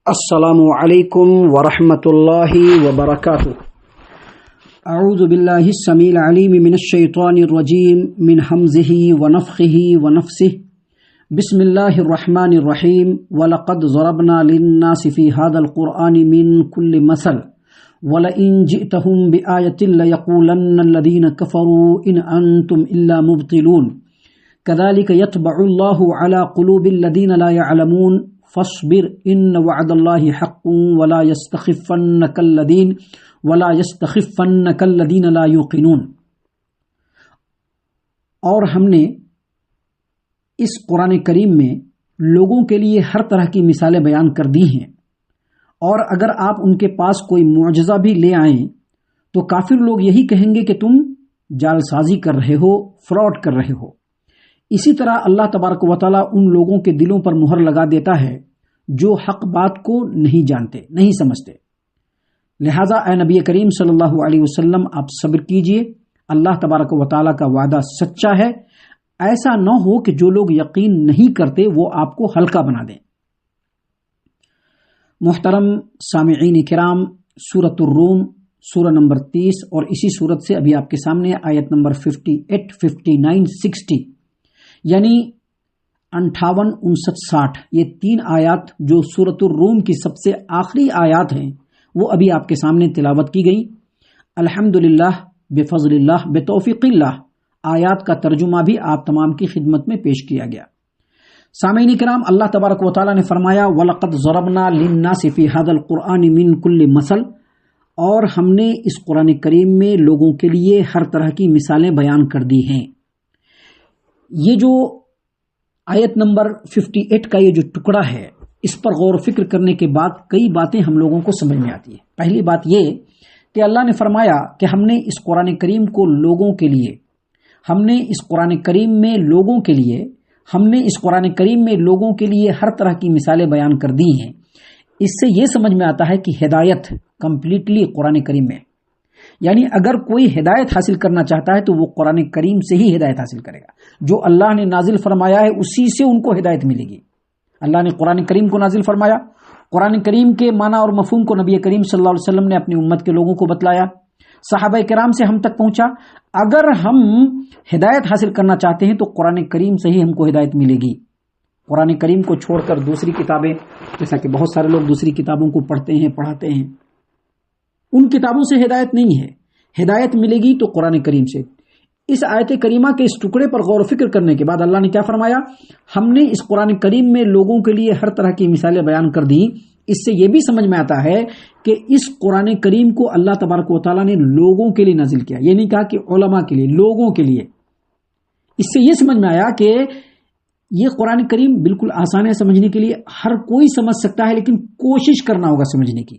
السلام علیکم ورحمۃ اللہ وبرکاتہ۔ اعوذ باللہ السمیع العلیم من الشیطان الرجیم من حمزہ ونفخہ ونفثہ۔ بسم اللہ الرحمن الرحیم۔ وَلَقَدْ ضَرَبْنَا لِلنَّاسِ فِي هَذَا الْقُرْآنِ مِنْ كُلِّ مَثَلٍ وَلَئِنْ جِئْتَهُمْ بِآيَةٍ لَيَقُولَنَّ الَّذِينَ كَفَرُوا إِنْ أَنْتُمْ إِلَّا مُبْطِلُونَ كَذَلِكَ يَطْبَعُ اللَّهُ عَلَى قُلُوبِ الَّذِينَ لَا يَعْلَمُونَ فاصبر ان وعد اللہ حق ولا يستخفنك الذين لا يوقنون۔ اور ہم نے اس قرآن کریم میں لوگوں کے لیے ہر طرح کی مثالیں بیان کر دی ہیں، اور اگر آپ ان کے پاس کوئی معجزہ بھی لے آئیں تو کافر لوگ یہی کہیں گے کہ تم جال سازی کر رہے ہو، فراڈ کر رہے ہو۔ اسی طرح اللہ تبارک و تعالیٰ ان لوگوں کے دلوں پر مہر لگا دیتا ہے جو حق بات کو نہیں جانتے، نہیں سمجھتے۔ لہٰذا اے نبی کریم صلی اللہ علیہ وسلم، آپ صبر کیجئے، اللہ تبارک و تعالیٰ کا وعدہ سچا ہے۔ ایسا نہ ہو کہ جو لوگ یقین نہیں کرتے وہ آپ کو ہلکا بنا دیں۔ محترم سامعین کرام، سورۃ الروم سورہ نمبر 30 اور اسی سورت سے ابھی آپ کے سامنے آیت نمبر 58، 59، 60 یعنی 58، 59، 60 یہ تین آیات جو سورۃ الروم کی سب سے آخری آیات ہیں وہ ابھی آپ کے سامنے تلاوت کی گئی۔ الحمدللہ، بفضل اللہ، بتوفیق اللہ، آیات کا ترجمہ بھی آپ تمام کی خدمت میں پیش کیا گیا۔ سامعین کرام، اللہ تبارک و تعالیٰ نے فرمایا وَلَقَدْ ضَرَبْنَا لِلنَّاسِ فِي هَذَا الْقُرْآنِ مِنْ كُلِّ مَثَلٍ، اور ہم نے اس قرآن کریم میں لوگوں کے لیے ہر طرح کی مثالیں بیان کر دی ہیں۔ یہ جو آیت نمبر 58 کا یہ جو ٹکڑا ہے، اس پر غور و فکر کرنے کے بعد کئی باتیں ہم لوگوں کو سمجھ میں آتی ہیں۔ پہلی بات یہ کہ اللہ نے فرمایا کہ ہم نے اس قرآن کریم کو لوگوں کے لیے، ہم نے اس قرآن کریم میں لوگوں کے لیے، ہم نے اس قرآن کریم میں لوگوں کے لیے ہر طرح کی مثالیں بیان کر دی ہیں۔ اس سے یہ سمجھ میں آتا ہے کہ ہدایت کمپلیٹلی قرآن کریم میں، یعنی اگر کوئی ہدایت حاصل کرنا چاہتا ہے تو وہ قرآن کریم سے ہی ہدایت حاصل کرے گا۔ جو اللہ نے نازل فرمایا ہے اسی سے ان کو ہدایت ملے گی۔ اللہ نے قرآن کریم کو نازل فرمایا، قرآن کریم کے معنی اور مفہوم کو نبی کریم صلی اللہ علیہ وسلم نے اپنی امت کے لوگوں کو بتلایا، صحابہ کرام سے ہم تک پہنچا۔ اگر ہم ہدایت حاصل کرنا چاہتے ہیں تو قرآن کریم سے ہی ہم کو ہدایت ملے گی۔ قرآن کریم کو چھوڑ کر دوسری کتابیں، جیسا کہ بہت سارے لوگ دوسری کتابوں کو پڑھتے ہیں، پڑھاتے ہیں، ان کتابوں سے ہدایت نہیں ہے۔ ہدایت ملے گی تو قرآن کریم سے۔ اس آیت کریمہ کے اس ٹکڑے پر غور و فکر کرنے کے بعد اللہ نے کیا فرمایا؟ ہم نے اس قرآن کریم میں لوگوں کے لیے ہر طرح کی مثالیں بیان کر دیں۔ اس سے یہ بھی سمجھ میں آتا ہے کہ اس قرآن کریم کو اللہ تبارک و تعالیٰ نے لوگوں کے لیے نازل کیا، یہ نہیں کہا کہ علماء کے لیے، لوگوں کے لیے۔ اس سے یہ سمجھ میں آیا کہ یہ قرآن کریم بالکل آسان ہے سمجھنے کے لیے، ہر کوئی سمجھ سکتا ہے، لیکن کوشش کرنا ہوگا سمجھنے کی۔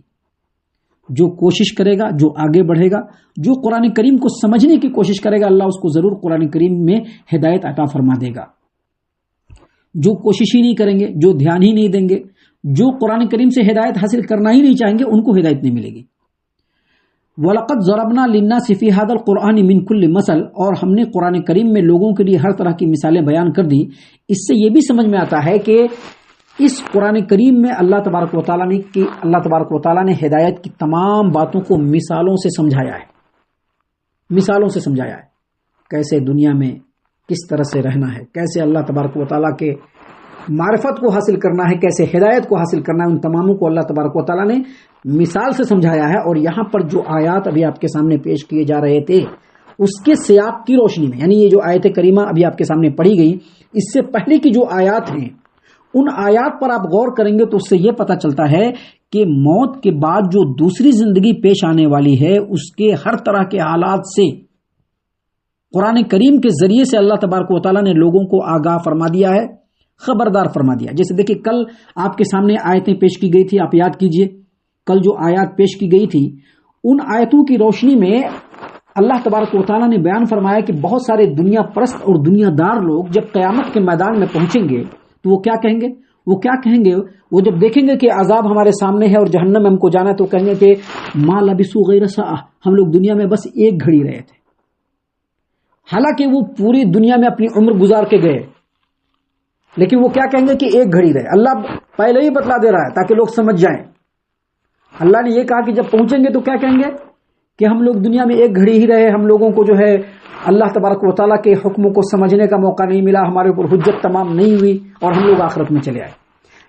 جو کوشش کرے گا، جو آگے بڑھے گا، جو قرآن کریم کو سمجھنے کی کوشش کرے گا، اللہ اس کو ضرور قرآن کریم میں ہدایت عطا فرما دے گا۔ جو کوشش ہی نہیں کریں گے، جو دھیان ہی نہیں دیں گے، جو قرآن کریم سے ہدایت حاصل کرنا ہی نہیں چاہیں گے، ان کو ہدایت نہیں ملے گی۔ وَلَقَدْ ضَرَبْنَا لِلنَّاسِ فِي هَذَا الْقُرْآنِ مِنْ كُلِّ مَثَلٍ، اور ہم نے قرآن کریم میں لوگوں کے لیے ہر طرح کی مثالیں بیان کر دی۔ اس سے یہ بھی سمجھ میں آتا ہے کہ اس قرآن کریم میں اللہ تبارک و تعالیٰ نے ہدایت کی تمام باتوں کو مثالوں سے سمجھایا ہے، مثالوں سے سمجھایا ہے۔ کیسے دنیا میں کس طرح سے رہنا ہے، کیسے اللہ تبارک و تعالیٰ کے معرفت کو حاصل کرنا ہے، کیسے ہدایت کو حاصل کرنا ہے، ان تماموں کو اللہ تبارک و تعالیٰ نے مثال سے سمجھایا ہے۔ اور یہاں پر جو آیات ابھی آپ کے سامنے پیش کیے جا رہے تھے اس کے سیاق کی روشنی میں، یعنی یہ جو آیت کریمہ ابھی آپ کے سامنے پڑھی گئی، اس سے پہلے کی جو آیات ہیں ان آیات پر آپ غور کریں گے تو اس سے یہ پتہ چلتا ہے کہ موت کے بعد جو دوسری زندگی پیش آنے والی ہے اس کے ہر طرح کے حالات سے قرآن کریم کے ذریعے سے اللہ تبارک و تعالیٰ نے لوگوں کو آگاہ فرما دیا ہے، خبردار فرما دیا۔ جیسے دیکھیں، کل آپ کے سامنے آیتیں پیش کی گئی تھی، آپ یاد کیجئے، کل جو آیات پیش کی گئی تھی ان آیتوں کی روشنی میں اللہ تبارک و تعالیٰ نے بیان فرمایا کہ بہت سارے دنیا پرست اور دنیا دار لوگ جب قیامت کے میدان میں پہنچیں گے تو وہ کیا کہیں گے؟ وہ جب دیکھیں گے کہ عذاب ہمارے سامنے ہے اور جہنم میں ہم کو جانا ہے تو کہیں گے کہ ما لبثوا غیر ساعہ، ہم لوگ دنیا میں بس ایک گھڑی رہے تھے، حالانکہ وہ پوری دنیا میں اپنی عمر گزار کے گئے، لیکن وہ کیا کہیں گے کہ ایک گھڑی رہے. اللہ پہلے ہی بتلا دے رہا ہے تاکہ لوگ سمجھ جائیں. اللہ نے یہ کہا کہ جب پہنچیں گے تو کیا کہیں گے کہ ہم لوگ دنیا میں ایک گھڑی ہی رہے, ہم لوگوں کو جو ہے اللہ تبارک و تعالیٰ کے حکموں کو سمجھنے کا موقع نہیں ملا, ہمارے اوپر حجت تمام نہیں ہوئی اور ہم لوگ آخرت میں چلے آئے.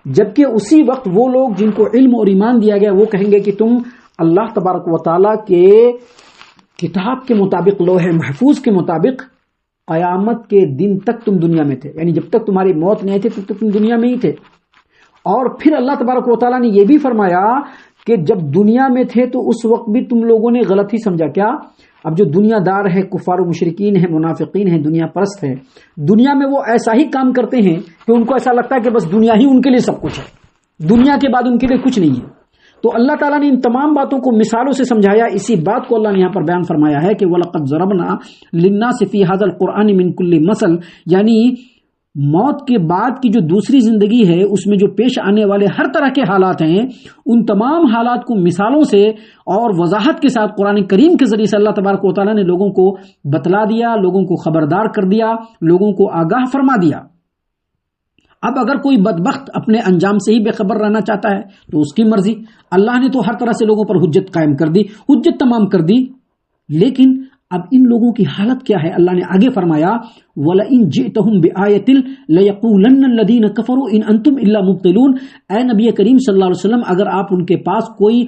جبکہ اسی وقت وہ لوگ جن کو علم اور ایمان دیا گیا وہ کہیں گے کہ تم اللہ تبارک و تعالیٰ کے کتاب کے مطابق, لوح محفوظ کے مطابق قیامت کے دن تک تم دنیا میں تھے, یعنی جب تک تمہاری موت نہیں تھی تب تک تم دنیا میں ہی تھے. اور پھر اللہ تبارک و تعالیٰ نے یہ بھی فرمایا کہ جب دنیا میں تھے تو اس وقت بھی تم لوگوں نے غلط ہی سمجھا. کیا؟ اب جو دنیا دار ہے, کفار و مشرکین ہیں, منافقین ہیں, دنیا پرست ہیں, دنیا میں وہ ایسا ہی کام کرتے ہیں کہ ان کو ایسا لگتا ہے کہ بس دنیا ہی ان کے لیے سب کچھ ہے, دنیا کے بعد ان کے لیے کچھ نہیں ہے. تو اللہ تعالیٰ نے ان تمام باتوں کو مثالوں سے سمجھایا. اسی بات کو اللہ نے یہاں پر بیان فرمایا ہے کہ وَلَقَدْ ضَرَبْنَا لِلنَّاسِ فِي هَذَا الْقُرْآنِ مِنْ كُلِّ مَثَلٍ, یعنی موت کے بعد کی جو دوسری زندگی ہے اس میں جو پیش آنے والے ہر طرح کے حالات ہیں, ان تمام حالات کو مثالوں سے اور وضاحت کے ساتھ قرآن کریم کے ذریعے سے اللہ تبارک و تعالیٰ نے لوگوں کو بتلا دیا, لوگوں کو خبردار کر دیا, لوگوں کو آگاہ فرما دیا. اب اگر کوئی بدبخت اپنے انجام سے ہی بے خبر رہنا چاہتا ہے تو اس کی مرضی. اللہ نے تو ہر طرح سے لوگوں پر حجت قائم کر دی, حجت تمام کر دی. لیکن اب ان لوگوں کی حالت کیا ہے؟ اللہ نے آگے فرمایا وَلَئِن جِئْتَهُمْ بِآيَةٍ لَيَقُولَنَّ الَّذِينَ كَفَرُوا إِنْ أَنْتُمْ إِلَّا مُبْطِلُونَ. اے نبی کریم صلی اللہ علیہ وسلم, اگر آپ ان کے پاس کوئی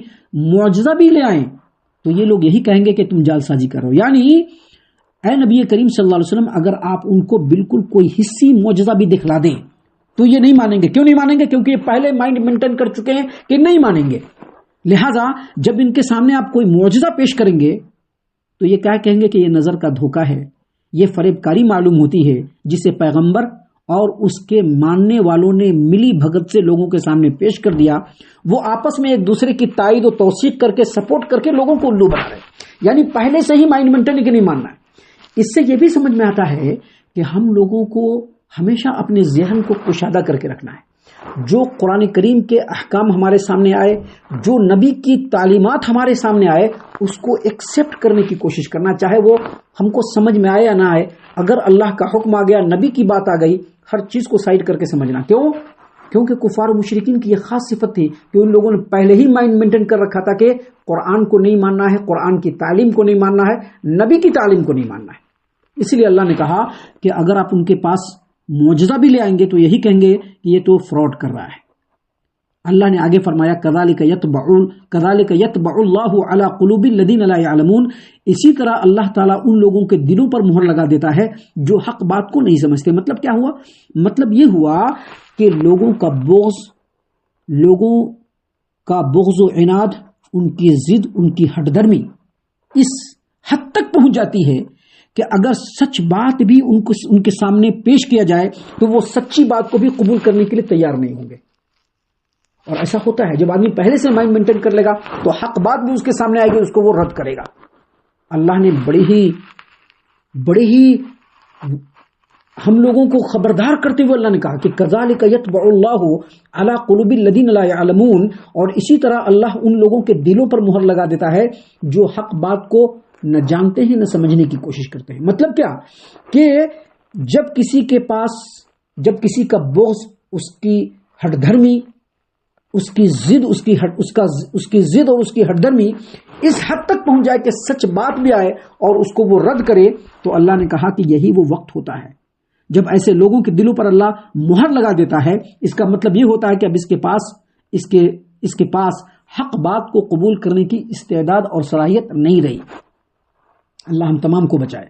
معجزہ بھی لے آئیں تو یہ لوگ یہی کہیں گے کہ تم جعل سازی کر رہے ہو. یعنی اے نبی کریم صلی اللہ علیہ وسلم, اگر آپ ان کو بالکل کوئی حصی معجزہ بھی دکھلا دیں تو یہ نہیں مانیں گے. کیوں نہیں مانیں گے؟ کیونکہ یہ پہلے مائنڈ مینٹین کر چکے ہیں کہ نہیں مانیں گے. لہٰذا جب ان کے سامنے آپ کوئی معجزہ پیش کریں گے تو یہ کیا کہیں گے کہ یہ نظر کا دھوکہ ہے, یہ فریب کاری معلوم ہوتی ہے جسے پیغمبر اور اس کے ماننے والوں نے ملی بھگت سے لوگوں کے سامنے پیش کر دیا. وہ آپس میں ایک دوسرے کی تائید و توثیق کر کے سپورٹ کر کے لوگوں کو الو بنا رہے, یعنی پہلے سے ہی مائنڈ مینٹین کہ نہیں ماننا ہے. اس سے یہ بھی سمجھ میں آتا ہے کہ ہم لوگوں کو ہمیشہ اپنے ذہن کو کشادہ کر کے رکھنا ہے. جو قرآن کریم کے احکام ہمارے سامنے آئے, جو نبی کی تعلیمات ہمارے سامنے آئے, اس کو ایکسیپٹ کرنے کی کوشش کرنا, چاہے وہ ہم کو سمجھ میں آئے یا نہ آئے. اگر اللہ کا حکم آ گیا, نبی کی بات آ گئی, ہر چیز کو سائڈ کر کے سمجھنا. کیوں؟ کیونکہ کفار و مشرکین کی یہ خاص صفت تھی کہ ان لوگوں نے پہلے ہی مائنڈ مینٹین کر رکھا تھا کہ قرآن کو نہیں ماننا ہے, قرآن کی تعلیم کو نہیں ماننا ہے, نبی کی تعلیم کو نہیں ماننا ہے. اس لیے اللہ نے کہا کہ اگر آپ ان کے پاس معجزہ بھی لے آئیں گے تو یہی کہیں گے کہ یہ تو فراڈ کر رہا ہے. اللہ نے آگے فرمایا كَذَلِكَ يَطْبَعُ اللَّهُ عَلَى قُلُوبِ الَّذِينَ لَا يَعْلَمُونَ. اسی طرح اللہ تعالیٰ ان لوگوں کے دلوں پر مہر لگا دیتا ہے جو حق بات کو نہیں سمجھتے. مطلب کیا ہوا؟ مطلب یہ ہوا کہ لوگوں کا بغض و عناد, ان کی ضد, ان کی ہٹ درمی اس حد تک پہنچ جاتی ہے کہ اگر سچ بات بھی ان کے سامنے پیش کیا جائے تو وہ سچی بات کو بھی قبول کرنے کے لیے تیار نہیں ہوں گے. اور ایسا ہوتا ہے جب آدمی پہلے سے مائنڈ مینٹین کر لے گا تو حق بات بھی اس کے سامنے آئے گی, اس کو وہ رد کرے گا. اللہ نے بڑے ہی ہم لوگوں کو خبردار کرتے ہوئے اللہ نے کہا کہ كَذَلِكَ يَطْبَعُ اللَّهُ عَلَى قُلُوبِ الَّذِينَ لَا يَعْلَمُونَ. اور اسی طرح اللہ ان لوگوں کے دلوں پر مہر لگا دیتا ہے جو حق بات کو نہ جانتے ہیں نہ سمجھنے کی کوشش کرتے ہیں. مطلب کیا کہ جب کسی کا بغض, اس کی ہٹ دھرمی, اس کی ضد اور اس کی ہٹ درمی اس حد تک پہنچ جائے کہ سچ بات بھی آئے اور اس کو وہ رد کرے, تو اللہ نے کہا کہ یہی وہ وقت ہوتا ہے جب ایسے لوگوں کے دلوں پر اللہ مہر لگا دیتا ہے. اس کا مطلب یہ ہوتا ہے کہ اب اس کے پاس حق بات کو قبول کرنے کی استعداد اور صلاحیت نہیں رہی. اللہ ہم تمام کو بچائے.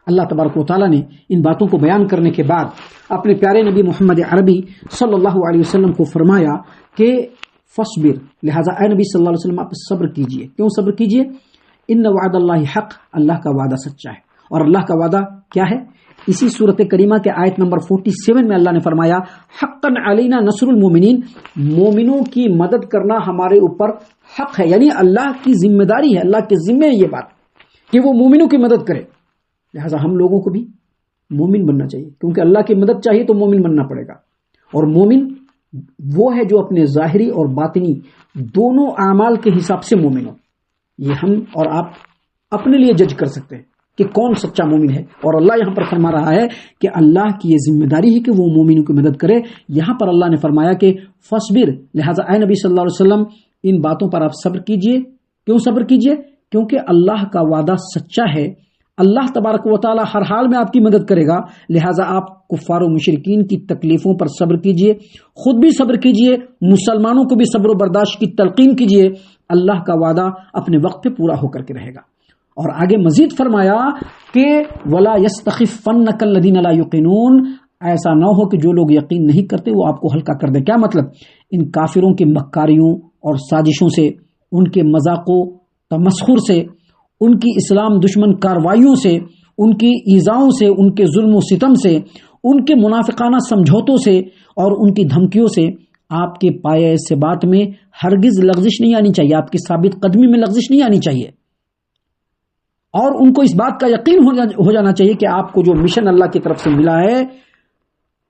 اللہ تبارک و تعالیٰ نے ان باتوں کو بیان کرنے کے بعد اپنے پیارے نبی محمد عربی صلی اللہ علیہ وسلم کو فرمایا کہ فصبر, لہٰذا اے نبی صلی اللہ علیہ وسلم آپ صبر کیجئے. کیوں صبر کیجئے؟ ان وعد اللہ حق, اللہ کا وعدہ سچا ہے. اور اللہ کا وعدہ کیا ہے؟ اسی صورت کریمہ کے آیت نمبر 47 میں اللہ نے فرمایا حقا علینا نصر المومنین, مومنوں کی مدد کرنا ہمارے اوپر حق ہے, یعنی اللہ کی ذمہ داری ہے, اللہ کے ذمہ ہے یہ بات کہ وہ مومنوں کی مدد کرے. لہٰذا ہم لوگوں کو بھی مومن بننا چاہیے, کیونکہ اللہ کی مدد چاہیے تو مومن بننا پڑے گا. اور مومن وہ ہے جو اپنے ظاہری اور باطنی دونوں اعمال کے حساب سے مومن ہو. یہ ہم اور آپ اپنے لیے جج کر سکتے ہیں. کہ کون سچا مومن ہے. اور اللہ یہاں پر فرما رہا ہے کہ اللہ کی یہ ذمہ داری ہے کہ وہ مومنوں کی مدد کرے. یہاں پر اللہ نے فرمایا کہ فصبر، لہٰذا اے نبی صلی اللہ علیہ وسلم ان باتوں پر آپ صبر کیجئے. کیوں صبر کیجئے؟ کیونکہ اللہ کا وعدہ سچا ہے. اللہ تبارک و تعالی ہر حال میں آپ کی مدد کرے گا. لہٰذا آپ کفار و مشرکین کی تکلیفوں پر صبر کیجئے، خود بھی صبر کیجئے، مسلمانوں کو بھی صبر و برداشت کی تلقین کیجئے. اللہ کا وعدہ اپنے وقت پہ پورا ہو کر کے رہے گا. اور آگے مزید فرمایا کہ وَلَا يَسْتَخِفَّنَّكَ الَّذِينَ لَا يُقِنُونَ، ایسا نہ ہو کہ جو لوگ یقین نہیں کرتے وہ آپ کو ہلکا کر دے. کیا مطلب؟ ان کافروں کے مکاریوں اور سازشوں سے، ان کے مذاق و تمسخر سے، ان کی اسلام دشمن کاروائیوں سے، ان کی ایذاؤں سے، ان کے ظلم و ستم سے، ان کے منافقانہ سمجھوتوں سے اور ان کی دھمکیوں سے آپ کے پائے سے بات میں ہرگز لغزش نہیں آنی چاہیے، آپ کی ثابت قدمی میں لغزش نہیں آنی چاہیے. اور ان کو اس بات کا یقین ہو جانا چاہیے کہ آپ کو جو مشن اللہ کی طرف سے ملا ہے،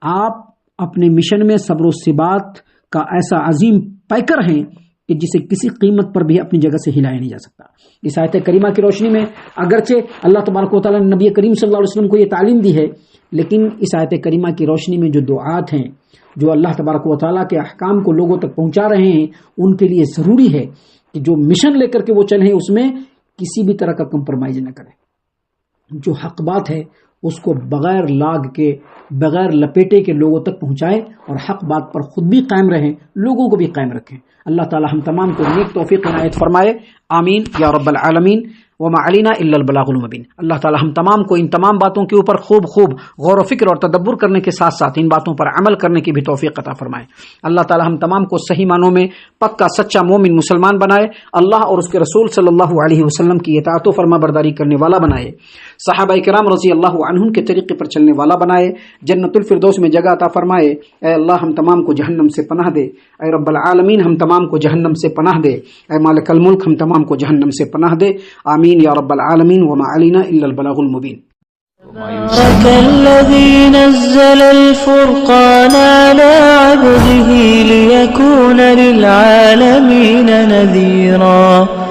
آپ اپنے مشن میں صبر و ثبات کا ایسا عظیم پیکر ہیں کہ جسے کسی قیمت پر بھی اپنی جگہ سے ہلایا نہیں جا سکتا. اس آیت کریمہ کی روشنی میں اگرچہ اللہ تبارک و تعالیٰ نے نبی کریم صلی اللہ علیہ وسلم کو یہ تعلیم دی ہے، لیکن اس آیت کریمہ کی روشنی میں جو دعات ہیں، جو اللہ تبارک و تعالیٰ کے احکام کو لوگوں تک پہنچا رہے ہیں، ان کے لیے ضروری ہے کہ جو مشن لے کر کے وہ چلیں اس میں کسی بھی طرح کا کمپرومائز نہ کریں. جو حق بات ہے اس کو بغیر لاگ کے، بغیر لپیٹے کے لوگوں تک پہنچائے اور حق بات پر خود بھی قائم رہیں، لوگوں کو بھی قائم رکھیں. اللہ تعالی ہم تمام کو نیک توفیق عنایت فرمائے. آمین یا رب العالمین. وما علینا الا البلاغ المبین. اللہ تعالی ہم تمام کو ان تمام باتوں کے اوپر خوب غور و فکر اور تدبر کرنے کے ساتھ ساتھ ان باتوں پر عمل کرنے کی بھی توفیق عطا فرمائے. اللہ تعالی ہم تمام کو صحیح معنوں میں پکا سچا مومن مسلمان بنائے. اللہ اور اس کے رسول صلی اللہ علیہ وسلم کی اطاعت و فرما برداری کرنے والا بنائے. صحابہ کرام رضی اللہ عنہم کے طریقے پر چلنے والا بنائے. جنت الفردوس میں جگہ عطا فرمائے. اے اللہ ہم تمام کو جہنم سے پناہ دے. اے رب العالمین ہم تمام کو جہنم سے پناہ دے. اے مالک الملک ہم تمام کو جہنم سے پناہ دے. آمین یا رب العالمین. وما علینا الا البلاغ المبین. تبارك الذي نزل الفرقان على عبده ليكون للعالمين نذيرا.